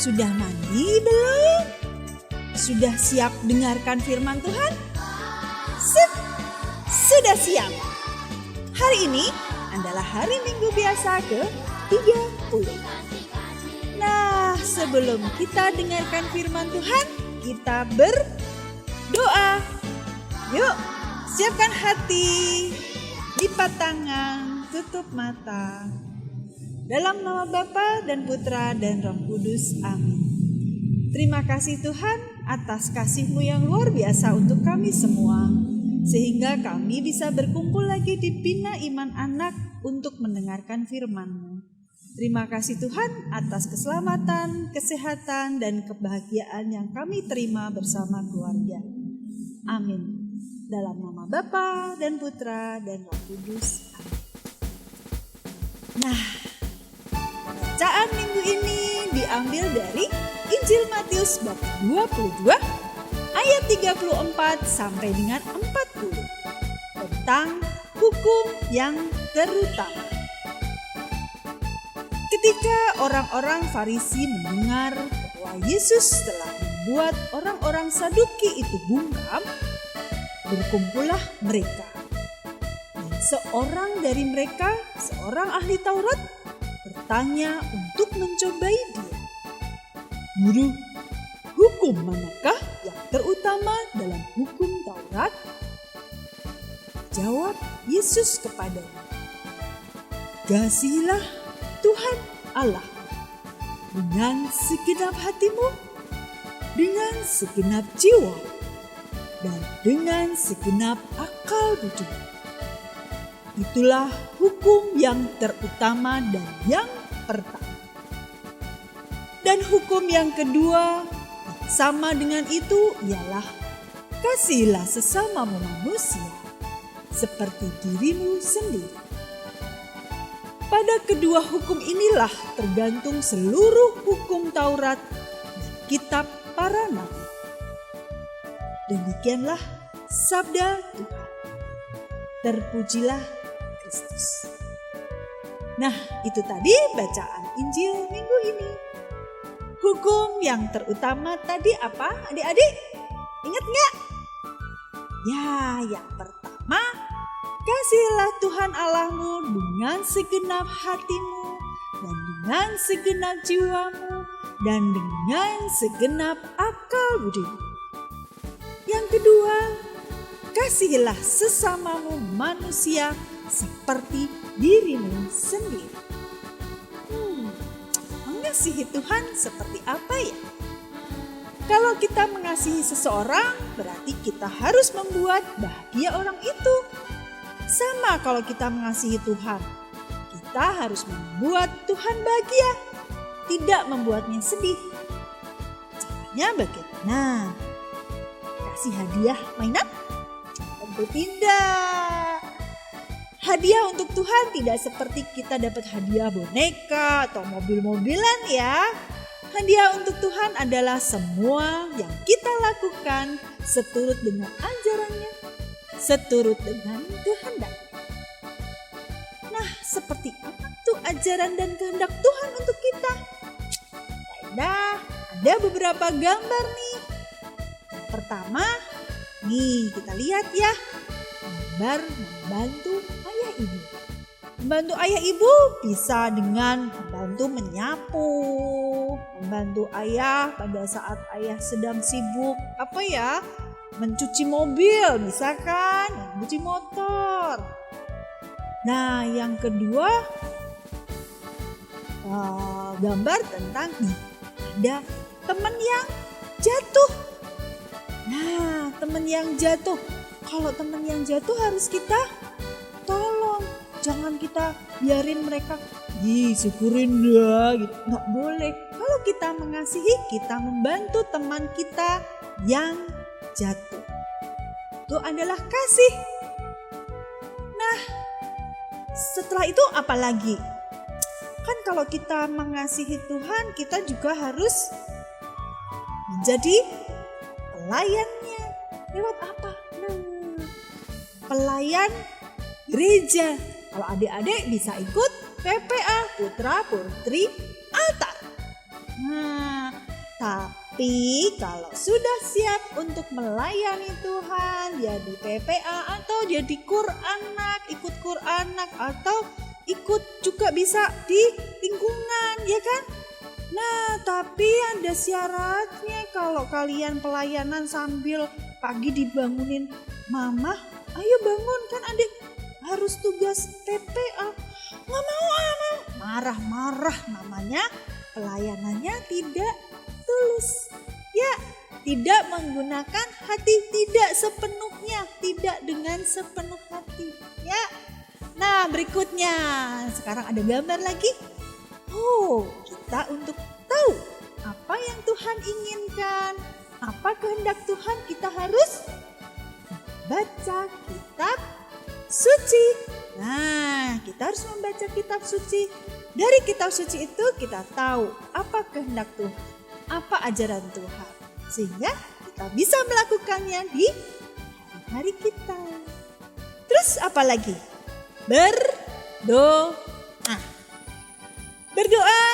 Sudah mandi belum? Sudah siap dengarkan firman Tuhan? Sip, sudah siap. Hari ini adalah hari Minggu biasa ke-30. Nah, sebelum kita dengarkan firman Tuhan, kita berdoa. Yuk, siapkan hati, lipat tangan, tutup mata. Dalam nama Bapa dan Putra dan Roh Kudus, amin. Terima kasih Tuhan atas kasih-Mu yang luar biasa untuk kami semua, sehingga kami bisa berkumpul lagi di Bina Iman Anak untuk mendengarkan firman-Mu. Terima kasih Tuhan atas keselamatan, kesehatan, dan kebahagiaan yang kami terima bersama keluarga. Amin. Dalam nama Bapa dan Putra dan Roh Kudus, amin. Nah, bacaan minggu ini diambil dari Injil Matius bab 22 ayat 34 sampai dengan 40 tentang hukum yang terutama. Ketika orang-orang Farisi mendengar bahwa Yesus telah membuat orang-orang Saduki itu bungkam, berkumpullah mereka. Dan seorang dari mereka, seorang ahli Taurat, bertanya untuk mencobai dia. Guru, hukum manakah yang terutama dalam hukum Taurat? Jawab Yesus kepadanya, kasihilah Tuhan Allah dengan segenap hatimu, dengan segenap jiwa, dan dengan segenap akal budi. Itulah hukum yang terutama dan yang pertama. Dan hukum yang kedua sama dengan itu ialah kasihilah sesamamu manusia seperti dirimu sendiri. Pada kedua hukum inilah tergantung seluruh hukum Taurat dan kitab para nabi. Demikianlah sabda Tuhan. Terpujilah Kristus. Nah, itu tadi bacaan Injil minggu ini. Hukum yang terutama tadi apa, adik-adik? Ingat nggak? Ya, yang pertama, kasihilah Tuhan Allahmu dengan segenap hatimu, dan dengan segenap jiwamu, dan dengan segenap akal budimu. Yang kedua, kasihilah sesamamu manusia seperti dirimu sendiri. Mengasihi Tuhan seperti apa ya? Kalau kita mengasihi seseorang, berarti kita harus membuat bahagia orang itu. Sama kalau kita mengasihi Tuhan, kita harus membuat Tuhan bahagia, tidak membuatnya sedih. Caranya bagaimana? Kasih hadiah mainan? Tentu tidak. Hadiah untuk Tuhan tidak seperti kita dapat hadiah boneka atau mobil-mobilan ya. Hadiah untuk Tuhan adalah semua yang kita lakukan seturut dengan ajarannya, seturut dengan kehendaknya. Nah, seperti apa tuh ajaran dan kehendak Tuhan untuk kita? Nah, ada beberapa gambar nih. Yang pertama, nih kita lihat ya, gambar membantu ayah ibu. Membantu ayah ibu bisa dengan membantu menyapu, membantu ayah pada saat ayah sedang sibuk mencuci mobil, misalkan mencuci motor. Nah, yang kedua gambar tentang ada teman yang jatuh. Nah, teman yang jatuh. Kalau teman yang jatuh harus kita tolong. Jangan kita biarin mereka, syukurin dah gitu. Nggak boleh. Kalau kita mengasihi, kita membantu teman kita yang jatuh. Itu adalah kasih. Nah, setelah itu apa lagi? Kan kalau kita mengasihi Tuhan, kita juga harus menjadi pelayannya. Lewat apa? Pelayan gereja. Kalau adik-adik bisa ikut PPA, Putra Putri Altar. Nah, Tapi kalau sudah siap untuk melayani Tuhan, dia di PPA atau dia di Quranak, ikut Quranak atau ikut juga bisa di lingkungan, ya kan? Nah, tapi ada syaratnya kalau kalian pelayanan sambil pagi dibangunin, "Mama, ayo bangun, kan adik harus tugas PPA." "Nggak mau, Mama." Marah-marah, namanya pelayanannya tidak tulus. Ya, tidak menggunakan hati, tidak sepenuhnya, tidak dengan sepenuh hati. Ya. Nah, berikutnya, sekarang ada gambar lagi. Kita untuk tahu apa yang Tuhan inginkan, apa kehendak Tuhan, kita harus baca kitab suci. Nah, kita harus membaca kitab suci. Dari kitab suci itu kita tahu apa kehendak Tuhan, apa ajaran Tuhan. Sehingga kita bisa melakukannya di hari kita. Terus apa lagi? Berdoa. Berdoa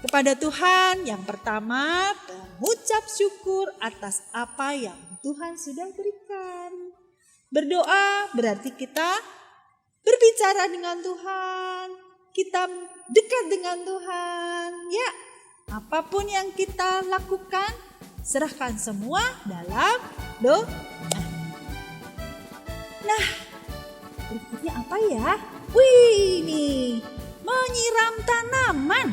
kepada Tuhan yang pertama, mengucap syukur atas apa yang Tuhan sudah berikan. Berdoa berarti kita berbicara dengan Tuhan, kita dekat dengan Tuhan. Ya, apapun yang kita lakukan, serahkan semua dalam doa. Nah, berikutnya apa ya? Ini menyiram tanaman.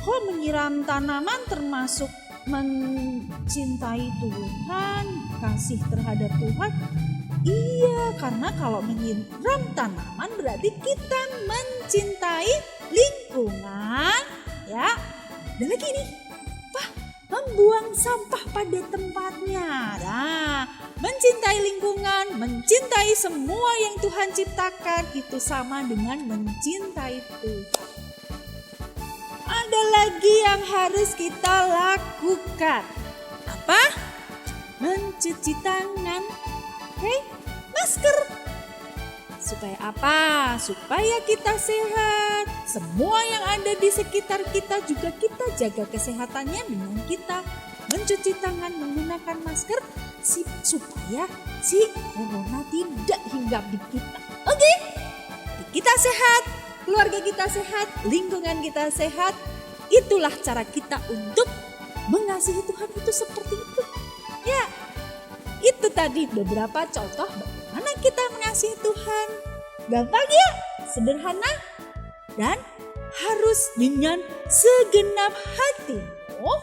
Menyiram tanaman termasuk mencintai Tuhan, kasih terhadap Tuhan. Iya, karena kalau menyiram tanaman berarti kita mencintai lingkungan, ya. Dan lagi nih, membuang sampah pada tempatnya. Nah, mencintai lingkungan, mencintai semua yang Tuhan ciptakan, itu sama dengan mencintai Tuhan. Ada lagi yang harus kita lakukan. Apa? Mencuci tangan. Masker. Supaya apa? Supaya kita sehat. Semua yang ada di sekitar kita juga kita jaga kesehatannya dengan kita mencuci tangan, menggunakan masker supaya si corona tidak hinggap di kita. Oke? Kita sehat, keluarga kita sehat, lingkungan kita sehat. Itulah cara kita untuk mengasihi Tuhan, itu seperti itu. Ya, itu tadi beberapa contoh bagaimana kita mengasihi Tuhan. Gampang ya, sederhana, dan harus dengan segenap hatimu,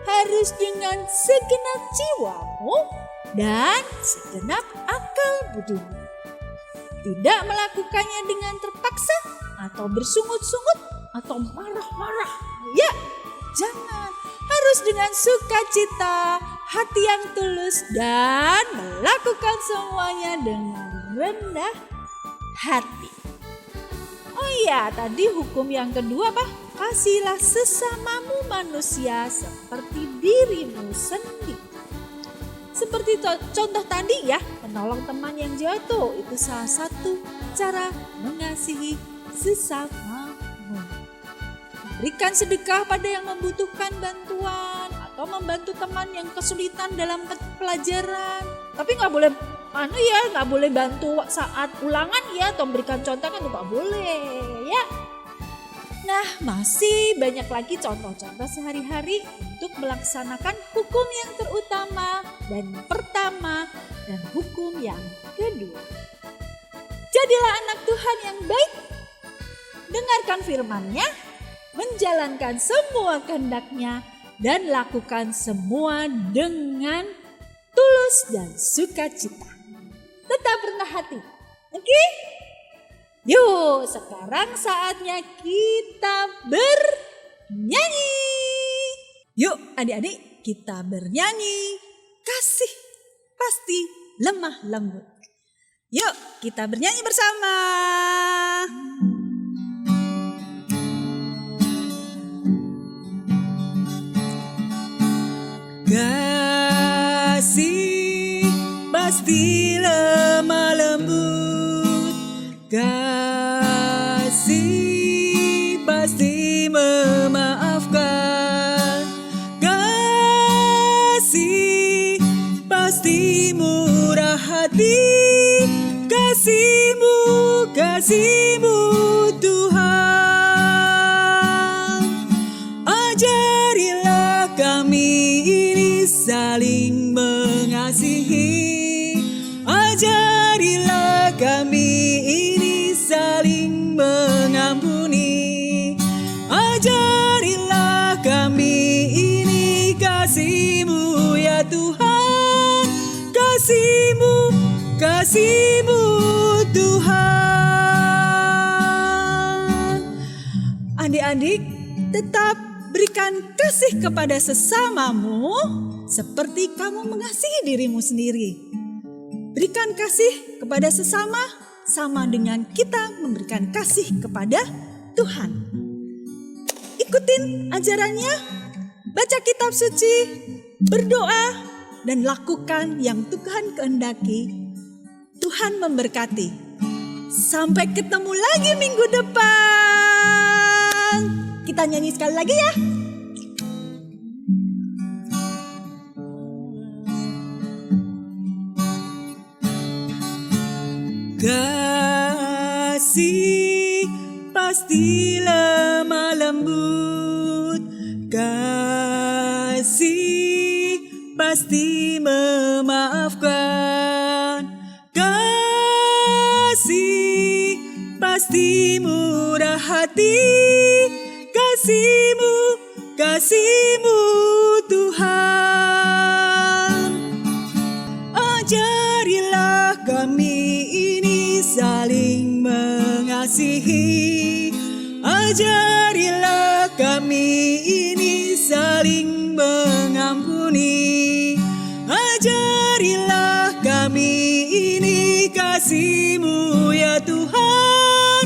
harus dengan segenap jiwamu, dan segenap akal budimu. Tidak melakukannya dengan terpaksa atau bersungut-sungut atau marah-marah. Ya, jangan. Harus dengan sukacita, hati yang tulus, dan melakukan semuanya dengan rendah hati. Oh iya, tadi hukum yang kedua apa? Kasihilah sesamamu manusia seperti dirimu sendiri. Seperti contoh tadi ya, menolong teman yang jatuh, itu salah satu cara mengasihi sesamamu. Berikan sedekah pada yang membutuhkan bantuan atau membantu teman yang kesulitan dalam pelajaran. Tapi nggak boleh nggak boleh bantu saat ulangan ya, atau memberikan contoh kan nggak boleh ya. Nah, masih banyak lagi contoh-contoh sehari-hari untuk melaksanakan hukum yang terutama dan pertama dan hukum yang kedua. Jadilah anak Tuhan yang baik, dengarkan firman-Nya, menjalankan semua kehendak-Nya, dan lakukan semua dengan tulus dan sukacita. Tetap rendah hati. Oke? Yuk, sekarang saatnya kita bernyanyi. Yuk adik-adik, kita bernyanyi. Kasih pasti lemah lembut. Yuk kita bernyanyi bersama. Kasih pasti lemah lembut. Kasih pasti memaafkan. kasih-Mu Tuhan. Ajarilah kami ini saling mengasihi. Ajarilah kami ini saling mengampuni. Ajarilah kami ini kasih-Mu ya Tuhan. Kasih-Mu, kasih-Mu Tuhan. Adik-adik, tetap berikan kasih kepada sesamamu seperti kamu mengasihi dirimu sendiri. Berikan kasih kepada sesama sama dengan kita memberikan kasih kepada Tuhan. Ikutin ajarannya, baca kitab suci, berdoa, dan lakukan yang Tuhan kehendaki. Tuhan memberkati. Sampai ketemu lagi minggu depan. Kita nyanyi sekali lagi ya. Kasih pasti lemah lembut. Kasih pasti memaafkan. Kasih pasti murah hati. Kasih-Mu, kasih-Mu Tuhan. Ajarilah kami ini saling mengasihi. Ajarilah kami ini saling mengampuni. Ajarilah kami ini kasih-Mu ya Tuhan.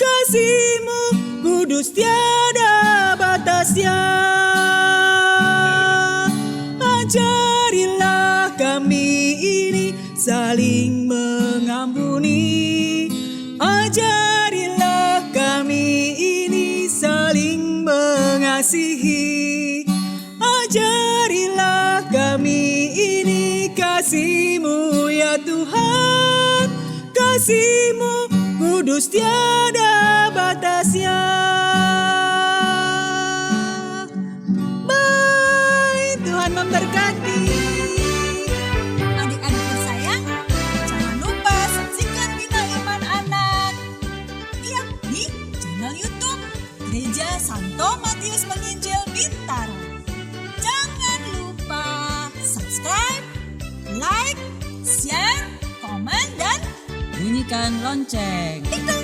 Kasih-Mu kudus tiada batasnya. Ajarilah kami ini saling mengampuni. Ajarilah kami ini saling mengasihi. Ajarilah kami ini kasih-Mu ya Tuhan. Kasih-Mu kudus tiada batasnya. Bye, Tuhan memberkati. Adik-adik tersayang, jangan lupa saksikan Bina Iman Anak tiap di channel YouTube Gereja Santo Matius Penginjil Bintaro. Jangan lupa subscribe, like, share, komen, dan bunyikan lonceng. tinggal